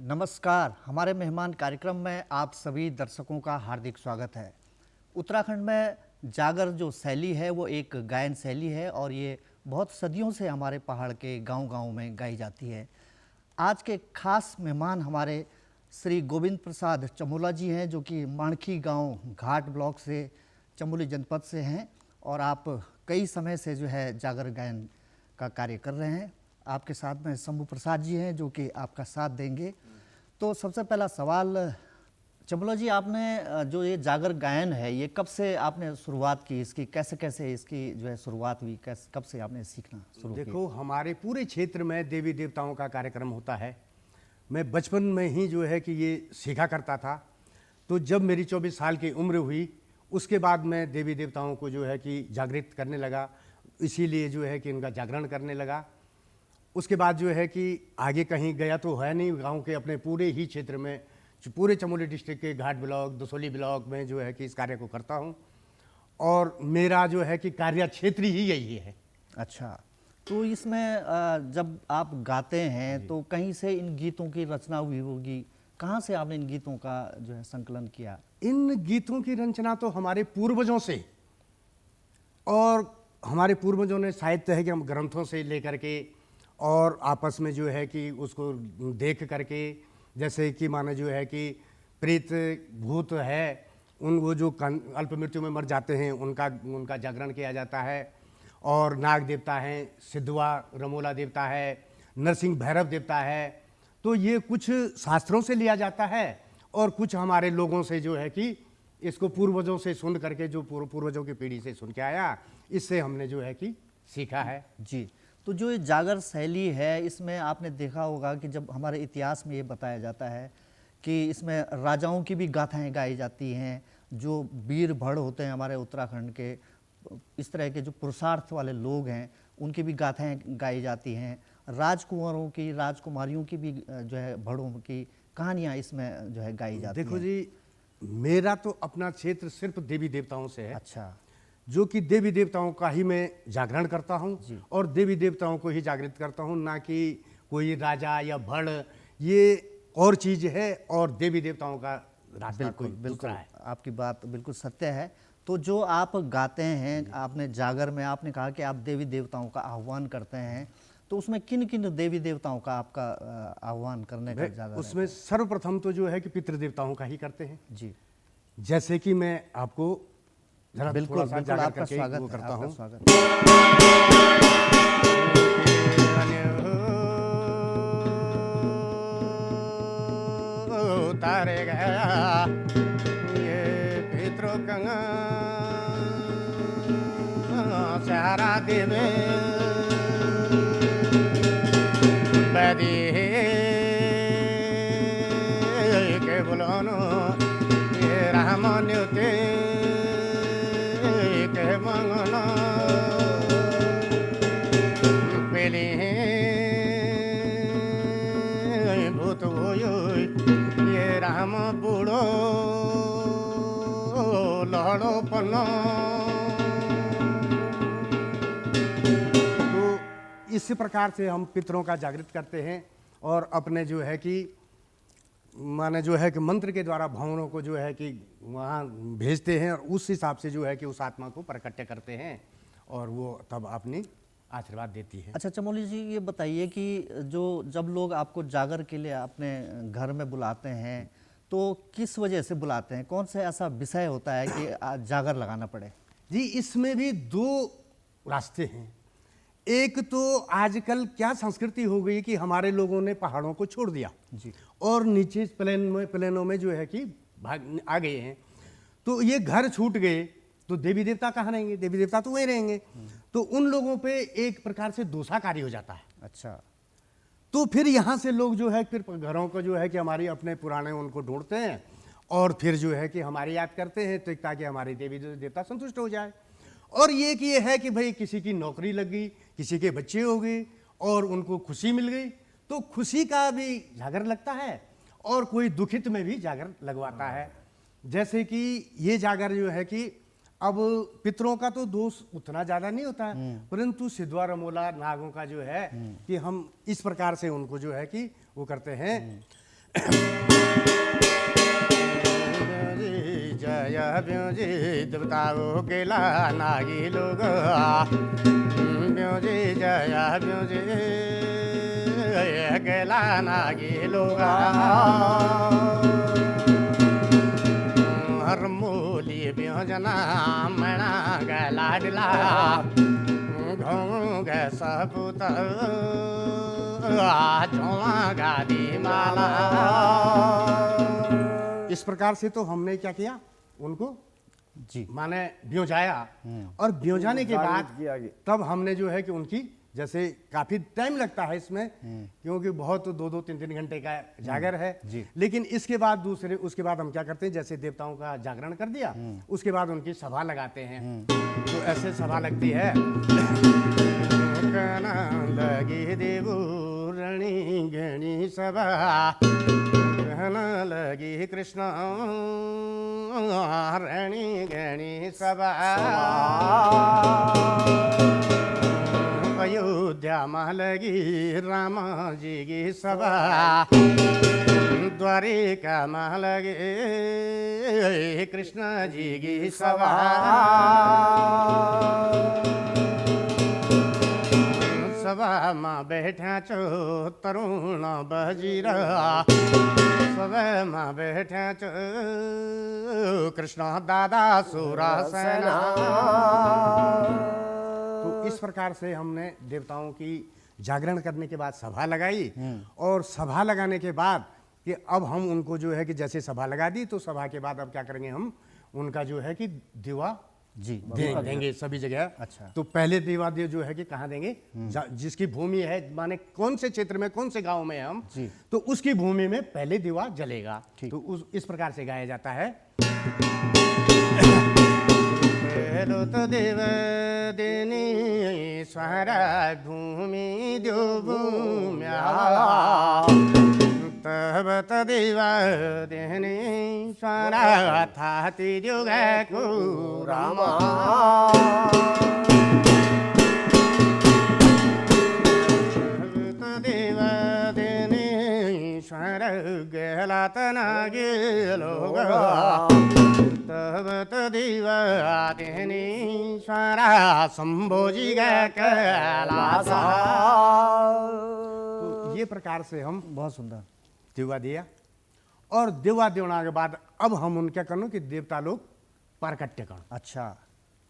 नमस्कार। हमारे मेहमान कार्यक्रम में आप सभी दर्शकों का हार्दिक स्वागत है। उत्तराखंड में जागर जो शैली है वो एक गायन शैली है और ये बहुत सदियों से हमारे पहाड़ के गांव-गांव में गाई जाती है। आज के खास मेहमान हमारे श्री गोविंद प्रसाद चमोला जी हैं, जो कि माणखी गांव घाट ब्लॉक से चमोली जनपद से हैं और आप कई समय से जो है जागर गायन का कार्य कर रहे हैं। आपके साथ में शंभू प्रसाद जी हैं जो कि आपका साथ देंगे। तो सबसे पहला सवाल, चमोला जी, आपने जो ये जागर गायन है ये कब से आपने शुरुआत की, इसकी कैसे कैसे इसकी जो है शुरुआत हुई, कैसे कब से आपने सीखना शुरू किया? देखो, हमारे पूरे क्षेत्र में देवी देवताओं का कार्यक्रम होता है। मैं बचपन में ही जो है कि ये सीखा करता था। तो जब मेरी 24 साल की उम्र हुई उसके बाद मैं देवी देवताओं को जो है कि जागृत करने लगा, इसीलिए जो है कि उनका जागरण करने लगा। उसके बाद जो है कि आगे कहीं गया तो है नहीं, गांव के अपने पूरे ही क्षेत्र में, पूरे चमोली डिस्ट्रिक्ट के घाट ब्लॉक, दसोली ब्लॉक में जो है कि इस कार्य को करता हूं और मेरा जो है कि कार्य क्षेत्र ही यही है। अच्छा, तो इसमें जब आप गाते हैं तो कहीं से इन गीतों की रचना हुई होगी, कहाँ से आपने इन गीतों का जो है संकलन किया? इन गीतों की रचना तो हमारे पूर्वजों से, और हमारे पूर्वजों ने साहित्य है कि हम ग्रंथों से लेकर के और आपस में जो है कि उसको देख करके, जैसे कि माने जो है कि प्रेत भूत है, उन वो जो अल्प मृत्यु में मर जाते हैं उनका जागरण किया जाता है। और नाग देवता हैं, सिद्धवा रमोला देवता है, नरसिंह भैरव देवता है। तो ये कुछ शास्त्रों से लिया जाता है और कुछ हमारे लोगों से जो है कि इसको पूर्वजों से सुन करके, जो पूर्वजों की पीढ़ी से सुन के आया, इससे हमने जो है कि सीखा है। जी, तो जो ये जागर शैली है इसमें आपने देखा होगा कि जब हमारे इतिहास में ये बताया जाता है कि इसमें राजाओं की भी गाथाएं गाई जाती हैं, जो वीर भड़ होते हैं हमारे उत्तराखंड के, इस तरह के जो पुरुषार्थ वाले लोग हैं उनकी भी गाथाएं गाई जाती हैं। राजकुंवरों की, राजकुमारियों की भी जो है भड़ों की कहानियाँ इसमें जो है गाई जाती हैं। देखो जी, मेरा तो अपना क्षेत्र सिर्फ देवी देवताओं से है। अच्छा, जो कि देवी देवताओं का ही मैं जागरण करता हूँ और देवी देवताओं को ही जागृत करता हूँ, ना कि कोई राजा या भड़, ये और चीज़ है और देवी देवताओं का रास्ता कोई दूसरा है। आपकी बात बिल्कुल सत्य है। तो जो आप गाते हैं, आपने जागर में आपने कहा कि आप देवी देवताओं का आह्वान करते हैं, तो उसमें किन किन देवी देवताओं का आपका आह्वान करने का ज़्यादा? उसमें सर्वप्रथम तो जो है कि पितृदेवताओं का ही करते हैं। जी, जैसे कि मैं आपको जरा बिल्कुल थोड़ा सा बिल्कुल, जागर आपका करके स्वागत वो है, करता आपका हूँ। स्वागत। तारे गया ये पितृ कंगा सारा देवे बदी के बोलो ये राम न्योते के मंगना पेली भूत होयो ये राम बूढ़ो लहड़ो पन्नो। तो इस प्रकार से हम पितरों का जागृत करते हैं और अपने जो है कि माने जो है कि मंत्र के द्वारा भावनों को जो है कि वहाँ भेजते हैं और उस हिसाब से जो है कि उस आत्मा को प्रकट करते हैं और वो तब अपनी आशीर्वाद देती है। अच्छा चमोली जी, ये बताइए कि जब लोग आपको जागर के लिए अपने घर में बुलाते हैं तो किस वजह से बुलाते हैं? कौन सा ऐसा विषय होता है कि आज जागर लगाना पड़े? जी, इसमें भी दो रास्ते हैं। एक तो आजकल क्या संस्कृति हो गई कि हमारे लोगों ने पहाड़ों को छोड़ दिया जी, और नीचे प्लेनों में जो है कि भाग आ गए हैं। तो ये घर छूट गए तो देवी देवता कहाँ रहेंगे? देवी देवता तो वहीं रहेंगे। तो उन लोगों पे एक प्रकार से दोषाकारी हो जाता है। अच्छा, तो फिर यहाँ से लोग जो है फिर घरों को जो है कि हमारी अपने पुराने उनको ढूंढते हैं और फिर जो है कि हमारी याद करते हैं, तो ताकि हमारे देवी देवता संतुष्ट हो जाए। और ये है कि भाई किसी की नौकरी लग गई, किसी के बच्चे हो गए और उनको खुशी मिल गई, तो खुशी का भी जागर लगता है और कोई दुखित में भी जागर लगवाता है। जैसे कि ये जागर जो है कि अब पितरों का तो दोष उतना ज्यादा नहीं होता है, परंतु सिद्धवा रमोला नागों का जो है कि हम इस प्रकार से उनको जो है कि वो करते हैं जय ब्योजी देवताओं केला नागी लोग ब्योजी जय ब्योजी केला नागी लोग हर मूली ब्योजना मणा गला डिला घोंग सपूत चौवा गादी माला। इस प्रकार से तो हमने क्या किया, उनको जी माने ब्योजाया, और ब्योजाने के बाद तब हमने जो है कि उनकी, जैसे काफी टाइम लगता है इसमें क्योंकि बहुत 2-2, 3-3 घंटे का जागर है, लेकिन इसके बाद उसके बाद हम क्या करते हैं, जैसे देवताओं का जागरण कर दिया उसके बाद उनकी सभा लगाते हैं। तो ऐसे सभा लगती है, लगी देवू रणी गणी सभा कहना लगी कृष्ण रणी गणी सभा। अयोध्या में लगी राम जी की सभा, द्वारिका में लगे कृष्ण जी की सभा। सभा में बैठा चो तरुण बजीरा, सभा में बैठा चो कृष्ण दादा सुरसेना। तो इस प्रकार से हमने देवताओं की जागरण करने के बाद सभा लगाई, और सभा लगाने के बाद कि अब हम उनको जो है कि जैसे सभा लगा दी तो सभा के बाद अब क्या करेंगे, हम उनका जो है कि दीवा जी देंगे सभी जगह। अच्छा। तो पहले दीवा दे जो है कि कहाँ देंगे, जिसकी भूमि है, माने कौन से क्षेत्र में, कौन से गांव में हम जी, तो उसकी भूमि में पहले दीवा जलेगा। ठीक। तो इस प्रकार से गाया जाता है। तो देव देनी स्वर भूमि दो भूम्या, तब तदेव देनी स्वर थाति द्युग को रामा। तदेव देनी स्वर गलातना गेलोग, तब तदेव देनीश्वरा संभोजी कैलासा। तो ये प्रकार से हम बहुत सुंदर दिवा दिया, और दिवा देने के बाद अब हम उनका करो कि देवता लोग पारकट्य कर। अच्छा,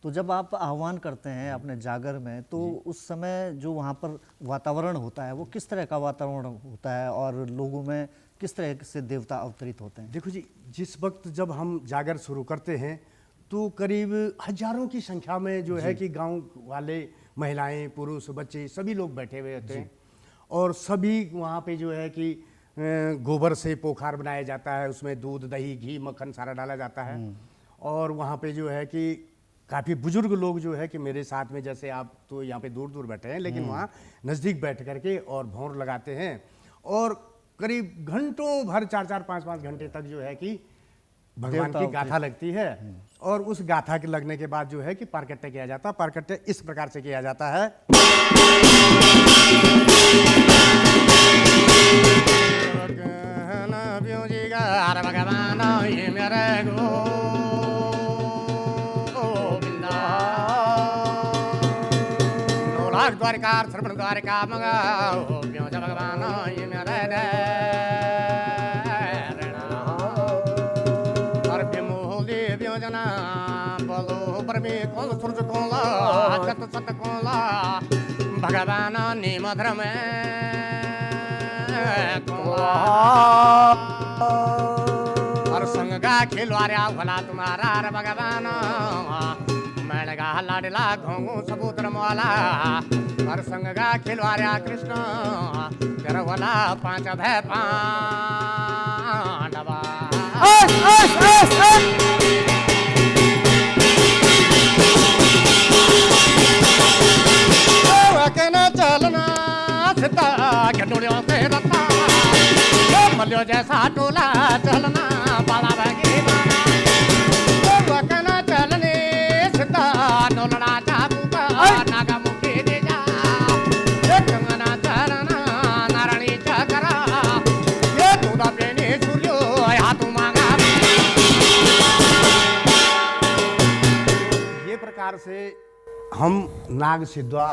तो जब आप आह्वान करते हैं अपने जागर में, तो उस समय जो वहाँ पर वातावरण होता है वो किस तरह का वातावरण होता है, और लोगों में किस तरह से देवता अवतरित होते हैं? देखो जी, जिस वक्त जब हम जागर शुरू करते हैं तो करीब हजारों की संख्या में जो है कि गांव वाले, महिलाएं, पुरुष, बच्चे सभी लोग बैठे हुए होते हैं, और सभी वहाँ पे जो है कि गोबर से पोखार बनाया जाता है, उसमें दूध, दही, घी, मक्खन सारा डाला जाता है। और वहाँ पे जो है कि काफ़ी बुजुर्ग लोग जो है कि मेरे साथ में, जैसे आप तो यहाँ पे दूर दूर बैठे हैं, लेकिन वहाँ नज़दीक बैठ करके और भौर लगाते हैं, और करीब घंटों भर 4-4, 5-5 घंटे तक जो है कि भगवान की गाथा लगती है। और उस गाथा के लगने के बाद जो है कि पारकट्य किया जाता है। पारकट्य इस प्रकार से किया जाता है। द्वारिका श्रवण द्वारिका मंगाओ ब्योज भगवान ये मेरे मोहली ब्योजना बोलो परमे कौन सूरज कोला सत सत कोला भगवान निमध्र में कोला और संग का खिलवारिया भला तुम्हारा भगवान मैलगा लाडला घोंगू सबूतर मौला और संग गा खिलवारिया कृष्ण तेरा वाला 5 भय पांडवा। कहना चलना सीता घटोड़ियों से रत्ता मल्यो जैसा टोला चलना बाला भागी कहना चलने नोलना चाबू का नागा मुखी दे जा कंगना चरना नारायणी चकरा ये तूदा प्रेमी ये प्रकार से हम नाग सिद्धवा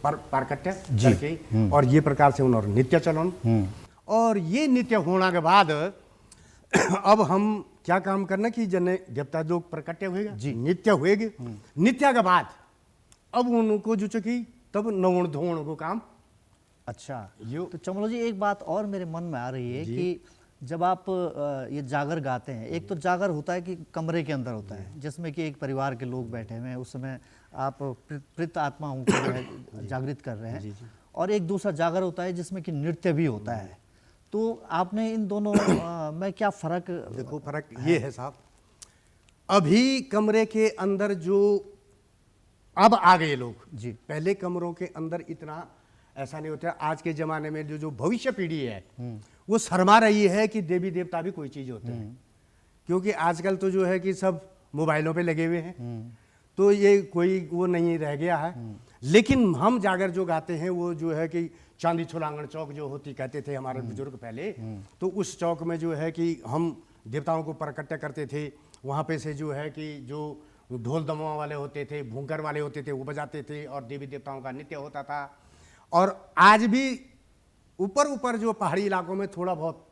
पर परकट्य करके और ये प्रकार से उन्होंने नित्य चलन और ये नित्य होने के बाद अब हम क्या काम करना कि जने देवता लोग प्रकट्य हुएगा जी नित्य हुएगे नित्य के बाद अब उनको जो चुकी तब नवण धोण को काम अच्छा तो चमलो जी एक बात और मेरे मन में आ रही है कि जब आप ये जागर गाते हैं, एक तो जागर होता है कि कमरे के अंदर होता है जिसमें कि एक परिवार के लोग बैठे हुए हैं, उस समय आप प्रेत आत्माओं को जो है जागृत कर रहे हैं, और एक दूसरा जागर होता है जिसमें कि नृत्य भी होता है। तो आपने इन दोनों में क्या फर्क? देखो फर्क ये है साहब, अभी कमरे के अंदर जो अब आ गए लोग जी, पहले कमरों के अंदर इतना ऐसा नहीं होता। आज के जमाने में जो भविष्य पीढ़ी है वो शर्मा रही है कि देवी देवता भी कोई चीज होते हैं, क्योंकि आजकल तो जो है कि सब मोबाइलों पे लगे हुए हैं, तो ये कोई वो नहीं रह गया है। लेकिन हम जागर जो गाते हैं वो जो है कि चांदी छुलांगण चौक जो होती कहते थे हमारे बुजुर्ग पहले, तो उस चौक में जो है कि हम देवताओं को प्रकट्य करते थे। वहाँ पे से जो है कि जो ढोल दमवा वाले होते थे, भूंकर वाले होते थे, वो बजाते थे और देवी देवताओं का नृत्य होता था। और आज भी ऊपर ऊपर जो पहाड़ी इलाकों में थोड़ा बहुत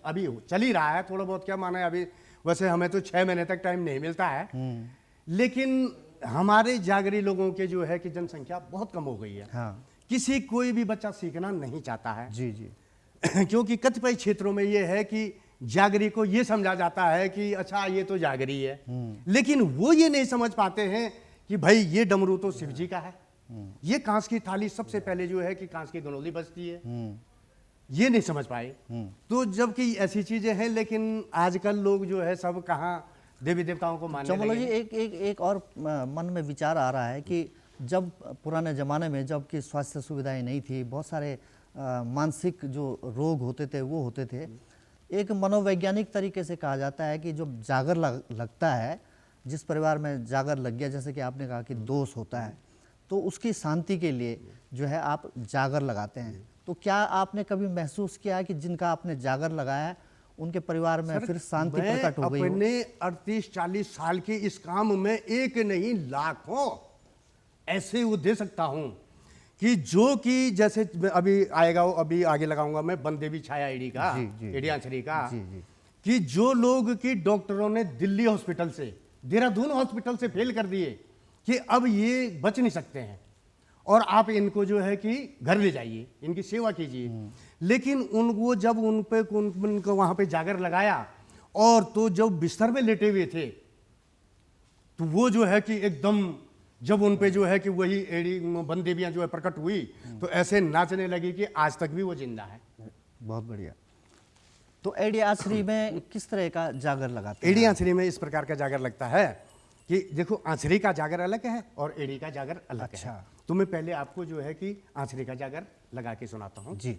अभी चल ही रहा है, थोड़ा बहुत क्या माना है अभी, वैसे हमें तो 6 महीने तक टाइम नहीं मिलता है, लेकिन हमारे जागरी लोगों के जो है कि जनसंख्या बहुत कम हो गई है। हाँ। किसी कोई भी बच्चा सीखना नहीं चाहता है जी जी क्योंकि कतिपय क्षेत्रों में ये है कि जागरी को ये समझा जाता है कि अच्छा ये तो जागरी है, लेकिन वो ये नहीं समझ पाते हैं कि भाई ये डमरू तो शिव जी का है, ये कांस की थाली सबसे पहले जो है कि कांस की गनौली बजती है, ये नहीं समझ पाए। तो जबकि ऐसी चीजें हैं, लेकिन आजकल लोग जो है सब कहाँ देवी देवताओं को मानने चमलो लगे। जी एक और मन में विचार आ रहा है कि जब पुराने ज़माने में जब कि स्वास्थ्य सुविधाएं नहीं थी, बहुत सारे मानसिक जो रोग होते थे वो होते थे, एक मनोवैज्ञानिक तरीके से कहा जाता है कि जो जागर लगता है, जिस परिवार में जागर लग गया, जैसे कि आपने कहा कि दोष होता है, तो उसकी शांति के लिए जो है आप जागर लगाते हैं। तो क्या आपने कभी महसूस किया कि जिनका आपने जागर लगाया है उनके परिवार में फिर शांति प्रकट हो गई हो? अपने 38-40 साल के इस काम में एक नहीं लाखों ऐसे वो दे सकता हूं कि जो कि जैसे अभी आएगा, वो अभी आगे लगाऊंगा मैं बन देवी छाया एडी का, एडी आंचरी का, कि जो लोग की डॉक्टरों ने दिल्ली हॉस्पिटल से, देहरादून हॉस्पिटल से फेल कर दिए कि अब ये बच नहीं सकते हैं और आप इनको जो है कि घर ले जाइए, इनकी सेवा कीजिए, लेकिन उनको जब उनको वहां पे जागर लगाया और तो जब बिस्तर में लेटे हुए थे तो वो जो है कि एकदम जब उन पे जो है कि वही एड़ी बन देवियां जो है प्रकट हुई तो ऐसे नाचने लगी कि आज तक भी वो जिंदा है। बहुत बढ़िया। तो एडी आंचरी में किस तरह का जागर लगाते हैं? एडी आंचरी में इस प्रकार का जागर लगता है कि देखो आंचरी का जागर अलग है और एड़ी का जागर अलग है। अच्छा। तो मैं पहले आपको जो है कि आंचरी का जागर लगा के सुनाता हूँ जी।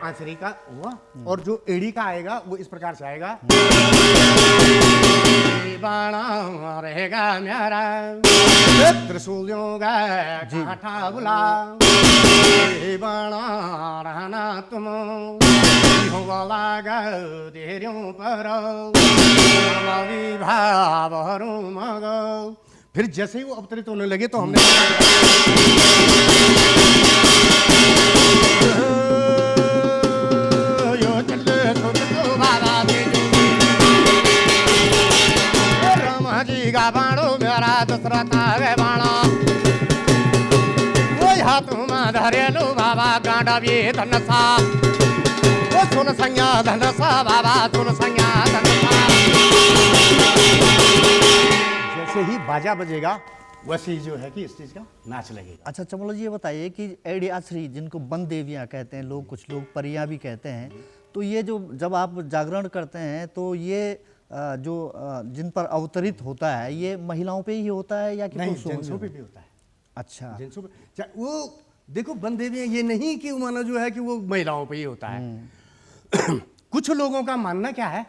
आंचरी का हुआ और जो एड़ी का आएगा वो इस प्रकार से आएगा, बाणा रहेगा मेरा त्रिशूलियों का कांटा बुला, बाणा रहना तुम वाला देरियों पर भाव मगो। फिर जैसे ही वो अवतरित होने लगे तो हमने का बाणो मेरा दशरथ आवे बाणा वो हाथ में धरेलू बाबा गांडा भी धनसा, वो सुन संज्ञा धनसा बाबा सुन संज्ञा धनसा। जैसे ही बाजा बजेगा वैसे ही जो है कि इस चीज का नाच लगेगा। अच्छा चमलो जी ये बताइए कि एडी आंचरी जिनको बन देवियां कहते हैं लोग, कुछ लोग परियां भी कहते हैं, तो ये जो जब आप जागरण करते हैं तो ये जो जिन पर अवतरित होता है ये महिलाओं पे ही होता है या कि नहीं, पुरुषों जेंट्सों पे भी होता है। अच्छा। जेंट्सों पे वो देखो वन देवियाँ ये नहीं कि मानो जो है कि वो महिलाओं पे ही होता है। कुछ लोगों का मानना क्या है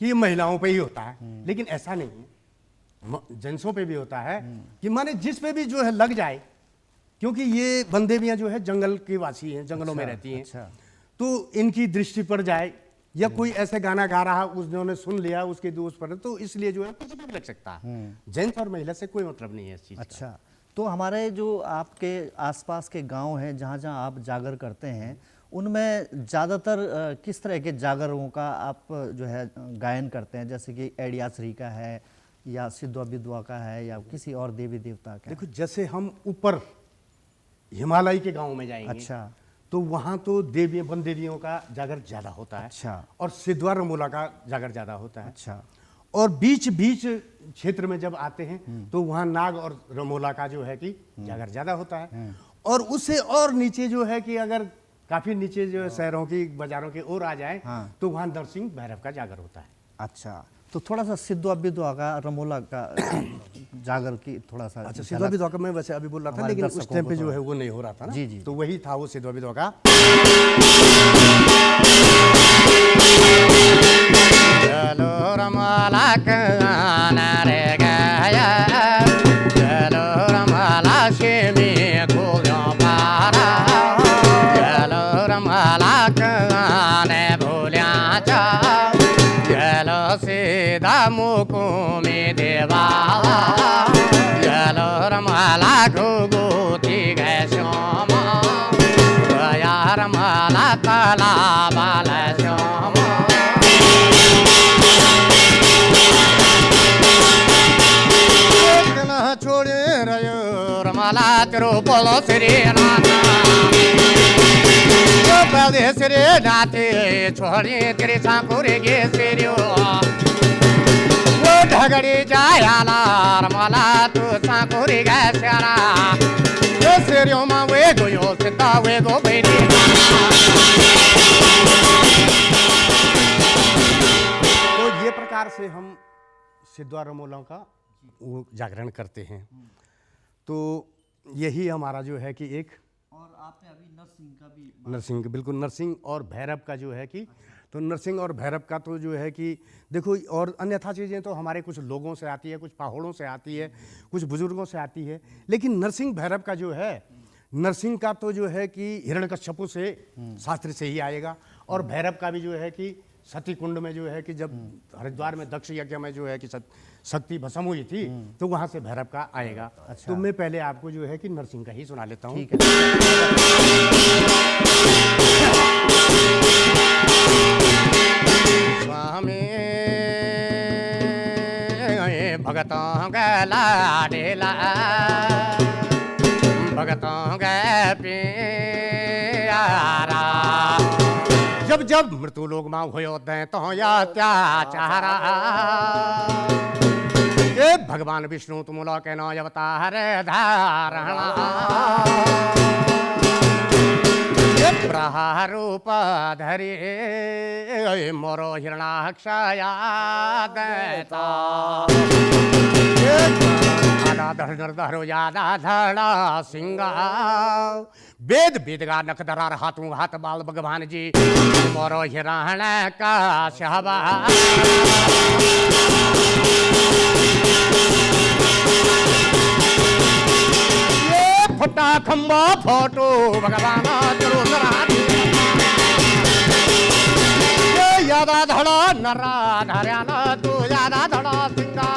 कि ये महिलाओं पे ही होता है, लेकिन ऐसा नहीं है, जेंट्सों पे भी होता है कि माने जिस पे भी जो है लग जाए, क्योंकि ये वन देवियाँ जो है जंगल की वासी हैं, जंगलों में रहती हैं। अच्छा। तो इनकी दृष्टि पड़ जाए या कोई ऐसे गाना गा रहा उसने सुन लिया उसके दोस्त पर, तो इसलिए जो है कुछ भी लग सकता है। जेंट्स और महिला से कोई मतलब नहीं है इस चीज का। अच्छा, तो हमारे जो आपके आसपास के गांव हैं जहाँ जहाँ आप जागर करते हैं, उनमें ज़्यादातर किस तरह के जागरों का आप जो है गायन करते हैं? जैसे कि एडियासरी का है या सिद्धवा बिधवा का है या किसी और देवी देवता का? देखो जैसे हम ऊपर हिमालय के गांव में जाएंगे, अच्छा, तो वहाँ तो देवी वन देवियों का जागर ज्यादा होता है। अच्छा। और सिद्धवा रमोला का जागर ज्यादा होता है। अच्छा। और बीच बीच क्षेत्र में जब आते हैं तो वहाँ नाग और रमोला का जो है कि जागर ज्यादा होता है। और उससे और नीचे जो है कि अगर काफी नीचे जो है शहरों की बाजारों के ओर आ जाए, तो वहाँ नरसिंह भैरव का जागर होता है। अच्छा, तो थोड़ा सा सिद्धवा बिधवा का, रमोला का जागर की थोड़ा सा। अच्छा, सिद्धवा बिधवा का मैं वैसे अभी बोल रहा था, लेकिन उस टाइम पे जो है वो नहीं हो रहा था ना। जी जी। तो वही था वो सिद्धवा बिधवा का। चलो रमोला काना रे गया, चलो रमोला शेमी खोलो पारा, चलो रमोला काने भूलिया जा, चलो सीधा मुको में देवाला, चलो रमोला घुगुती गए श्यामा, गया रमोला ताला बाला श्यामा। छोड़े रयो रमोला तेरो बोलो श्री नाना, बलदे श्री नाते छोड़े तेरे सांकुरे गे श्रीयो, वो ढगड़ी जायाला रमोला तू सांकुरे गे श्यारा, वो श्रीयो मा वे गोयो सीता वे गो बेटी। तो ये प्रकार से हम सिद्धवा रमोला का वो जागरण करते हैं। तो यही हमारा जो है कि एक, और आपने अभी नरसिंह का भी, नरसिंह बिल्कुल, नरसिंह और भैरव का जो है कि, तो नरसिंह और भैरव का तो जो है कि देखो, और अन्यथा चीज़ें तो हमारे कुछ लोगों से आती है, कुछ पहाड़ों से आती है, कुछ बुजुर्गों से आती है, लेकिन नरसिंह भैरव का जो है, नरसिंह का तो जो है कि हिरण्यकश्यपु से शास्त्र से ही आएगा। और भैरव का भी जो है कि सती कुंड में जो है कि जब हरिद्वार में दक्ष यज्ञ में जो है कि शक्ति भस्म हुई थी, तो वहां से भैरव का आएगा। अच्छा। तो मैं पहले आपको जो है कि नरसिंह का ही सुना लेता हूँ। ठीक है। स्वामी भगतों का लाडेला, भगतों का प्यारा, जब जब मृत्यु लोग माँ हो दें तो या त्याचारा, ये भगवान विष्णु तुम लोग के नौ अवतार धारणा, ये प्रहारूप धरी मोरो हिरणाक्षया देता, धरो यादा धड़ा सिंगा, वेद वेदगा नखदरा हाथों हाथ बाल भगवान जी, मोरो हिरण का शहबा, ये फटा खंबा फोटो भगवान यादा धड़ा नरा धर्याना तू यादा धड़ा सिंगा,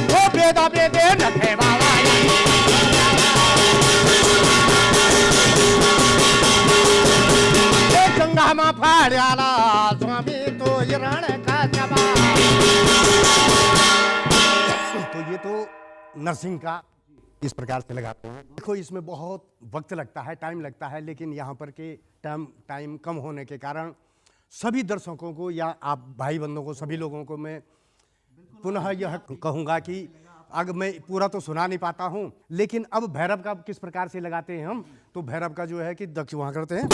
वो बेदा बेदे नखे वाला, ये गंगा मा फाड़्याला स्वामी तो हिरण का जबा। तो ये तो नरसिंह का इस प्रकार से लगाते हैं। देखो इसमें बहुत वक्त लगता है, टाइम लगता है, लेकिन यहाँ पर के टाइम कम होने के कारण सभी दर्शकों को या आप भाई बंधुओं को, सभी लोगों को मैं पुनः यह कहूँगा कि अगर मैं पूरा तो सुना नहीं पाता हूँ, लेकिन अब भैरव का किस प्रकार से लगाते हैं हम, तो भैरव का जो है कि दक्ष वहाँ करते हैं।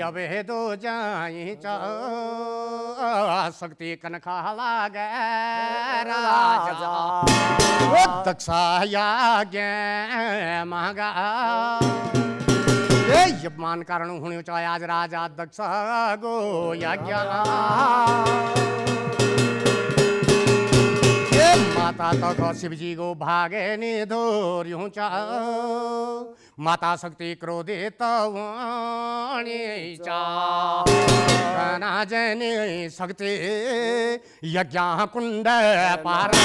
अब हे तो जाई चा शक्ति कनखा लागे राजा ओ दक्षा याज्ञ मांगा ए यमान कारण हुने चाहे आज राजा दक्ष गो यज्ञ माता तक शिव जी को भागे निधोर्यूं चा माता शक्ति क्रोधित वाणी चा कना जनी शक्ति यज्ञ कुंड पारा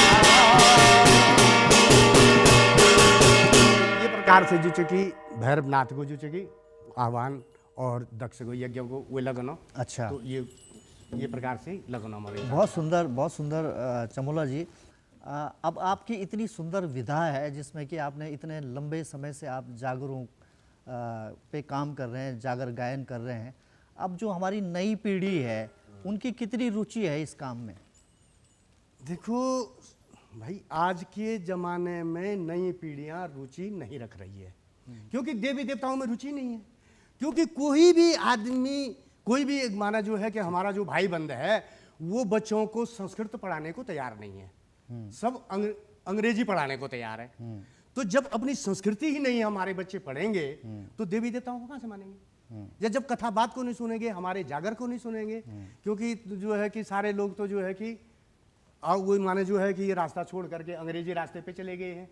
ये प्रकार से जो चुकी भैरवनाथ को जो चुकी आह्वान और दक्ष को यज्ञ को वे लगनो। अच्छा, तो ये प्रकार से लगनो हमारे बहुत सुंदर चमोला जी। अब आपकी इतनी सुंदर विधा है जिसमें कि आपने इतने लंबे समय से आप जागरों पे काम कर रहे हैं, जागर गायन कर रहे हैं। अब जो हमारी नई पीढ़ी है उनकी कितनी रुचि है इस काम में? देखो भाई, आज के ज़माने में नई पीढ़ियां रुचि नहीं रख रही है, क्योंकि देवी देवताओं में रुचि नहीं है। क्योंकि कोई भी आदमी, कोई भी एक माना जो है कि हमारा जो भाई बंद है वो बच्चों को संस्कृत पढ़ाने को तैयार नहीं है, सब अंग्रेजी पढ़ाने को तैयार है। तो जब अपनी संस्कृति ही नहीं हमारे बच्चे पढ़ेंगे तो देवी देवताओं को कहाँ से मानेंगे? या जब कथा बात को नहीं सुनेंगे, हमारे जागर को नहीं सुनेंगे, क्योंकि जो है कि सारे लोग तो जो है कि वो माने जो है कि ये रास्ता छोड़ करके अंग्रेजी रास्ते पे चले गए हैं,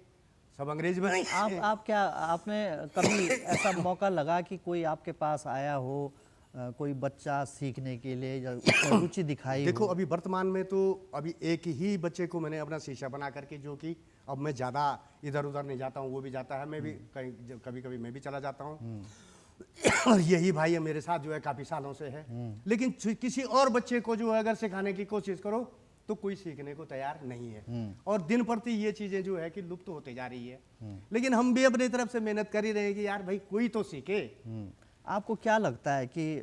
सब अंग्रेज बने। आप क्या, आपने कभी ऐसा मौका लगा कि कोई आपके पास आया हो, कोई बच्चा सीखने के लिए या उसमें रुचि दिखाई? देखो अभी वर्तमान में तो अभी एक ही बच्चे को मैंने अपना शिष्य बना करके, जो कि अब मैं ज़्यादा इधर उधर नहीं जाता हूँ, वो भी जाता है, मैं भी कहीं कभी कभी मैं भी चला जाता हूँ। और यही भाई है मेरे साथ जो है काफ़ी सालों से है। लेकिन किसी और बच्चे को जो है अगर सिखाने की कोशिश करो तो कोई सीखने को तैयार नहीं है। और दिन प्रति ये चीज़ें जो है कि लुप्त होते जा रही है। लेकिन हम भी अपनी तरफ से मेहनत कर ही रहे हैं कि यार भाई कोई तो सीखे। आपको क्या लगता है कि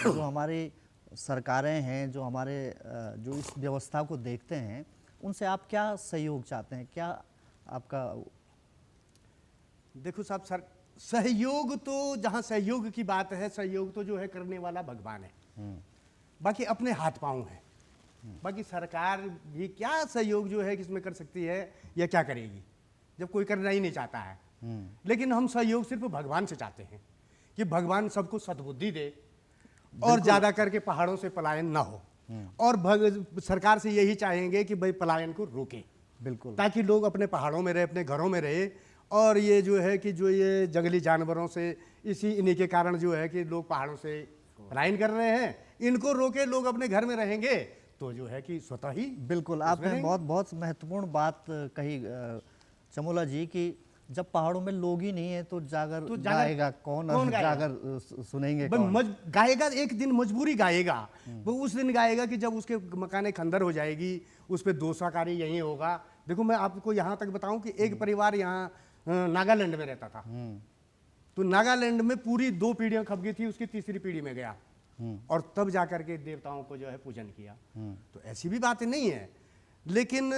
जो हमारी सरकारें हैं, जो हमारे जो इस व्यवस्था को देखते हैं, उनसे आप क्या सहयोग चाहते हैं? क्या आपका? देखो साहब, सर सहयोग तो जहाँ सहयोग की बात है, सहयोग तो जो है करने वाला भगवान है, बाकी अपने हाथ पांव है। बाकी सरकार भी क्या सहयोग जो है किसमें कर सकती है या क्या करेगी जब कोई करना ही नहीं चाहता है। लेकिन हम सहयोग सिर्फ भगवान से चाहते हैं कि भगवान सबको सद्बुद्धि दे और ज्यादा करके पहाड़ों से पलायन ना हो। और सरकार से यही चाहेंगे कि भाई पलायन को रोके, बिल्कुल, ताकि लोग अपने पहाड़ों में रहे, अपने घरों में रहे। और ये जो है कि जो ये जंगली जानवरों से इन्हीं के कारण जो है कि लोग पहाड़ों से पलायन कर रहे हैं, इनको रोके, लोग अपने घर में रहेंगे तो जो है कि स्वतः ही। बिल्कुल, आपने बहुत महत्वपूर्ण बात कही चमोला जी कि जब पहाड़ों में लोग ही नहीं है तो जागर गाएगा कौन जागर सुनेंगे कौन? गाएगा एक दिन, मजबूरी गाएगा वो उस दिन गाएगा कि जब उसके मकाने खंडर हो जाएगी, उस पर दोषाकारी यही होगा। देखो मैं आपको यहाँ तक बताऊं कि एक परिवार यहाँ नागालैंड में रहता था, तो नागालैंड में पूरी 2 पीढ़ियां खप गई थी, उसकी तीसरी पीढ़ी में गया और तब जाकर के देवताओं को जो है पूजन किया। तो ऐसी भी बातें नहीं है, लेकिन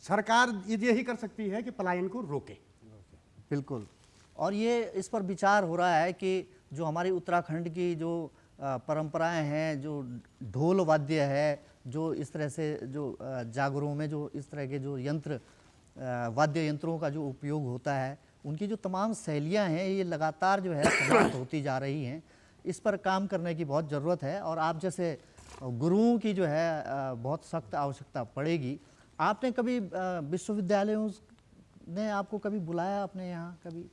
सरकार यही कर सकती है कि पलायन को रोके। बिल्कुल, और ये इस पर विचार हो रहा है कि जो हमारी उत्तराखंड की जो परंपराएं हैं, जो ढोल वाद्य है, जो इस तरह से जो जागरों में जो इस तरह के जो यंत्र वाद्य यंत्रों का जो उपयोग होता है, उनकी जो तमाम शैलियाँ हैं ये लगातार जो है समाप्त होती जा रही हैं। इस पर काम करने की बहुत ज़रूरत है और आप जैसे गुरुओं की जो है बहुत सख्त आवश्यकता पड़ेगी। आपने कभी विश्वविद्यालयों ने आपको कभी बुलाया अपने यहाँ? कभी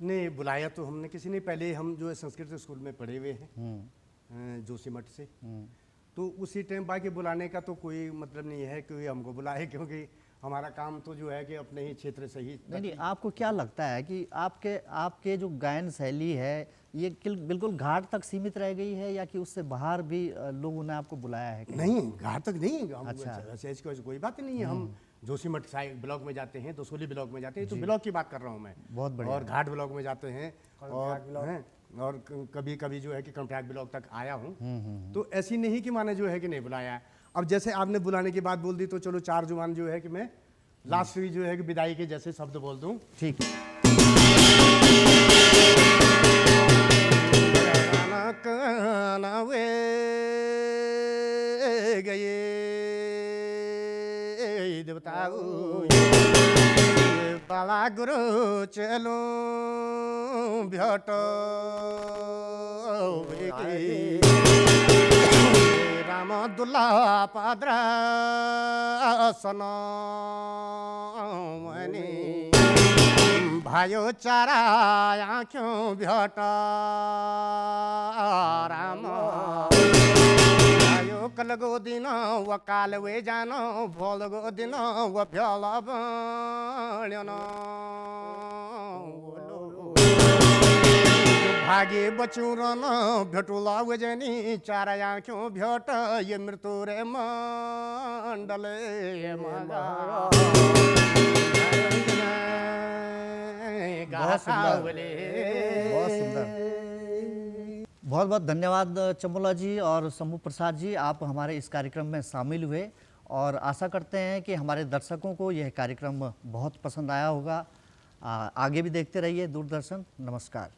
नहीं बुलाया तो हमने किसी ने, पहले हम जो है संस्कृत स्कूल में पढ़े हुए हैं जोशीमठ से, तो उसी टाइम बाकी बुलाने का तो कोई मतलब नहीं है कि हमको बुलाए, क्योंकि हमारा काम तो जो है कि अपने ही क्षेत्र से ही। नहीं, आपको क्या लगता है कि आपके जो गायन शैली है ये बिल्कुल घाट तक सीमित रह गई है या कि उससे बाहर भी लोगों ने आपको बुलाया है? नहीं, घाट तक नहीं। अच्छा, ऐसी कोई बात नहीं है। हम जोशीमठ साइड ब्लॉक में जाते हैं, दसोली ब्लॉक में जाते हैं, तो ब्लॉक की बात कर रहा हूँ मैं। बहुत बढ़िया। और घाट ब्लॉक में जाते हैं और कभी कभी जो है कि कॉन्ट्रैक्ट ब्लॉक तक आया हूँ। तो ऐसी नहीं कि माने जो है कि नहीं बुलाया है। अब जैसे आपने बुलाने की बात बोल दी तो चलो 4 जुबान जो है कि मैं लास्ट जो है कि विदाई के जैसे शब्द बोल दूं। ठीक है। दर्शन वे गए देवताओ बाला गुरु चलो भेट राम दुल्ला पाद्रासन मनी भयो चारा आँख्यों भेट राम भयो कलगो दिन व कालवे जान भोलगो दिन व भ्याल बण्यन भागे बचुरन भेटुला वजनी चार आँख्यों भेट ये मृत्यु रे मंडले बहुत सुंदर, बहुत सुंदर। बहुत बहुत धन्यवाद चमोला जी और शंभू प्रसाद जी, आप हमारे इस कार्यक्रम में शामिल हुए और आशा करते हैं कि हमारे दर्शकों को यह कार्यक्रम बहुत पसंद आया होगा। आगे भी देखते रहिए दूरदर्शन। नमस्कार।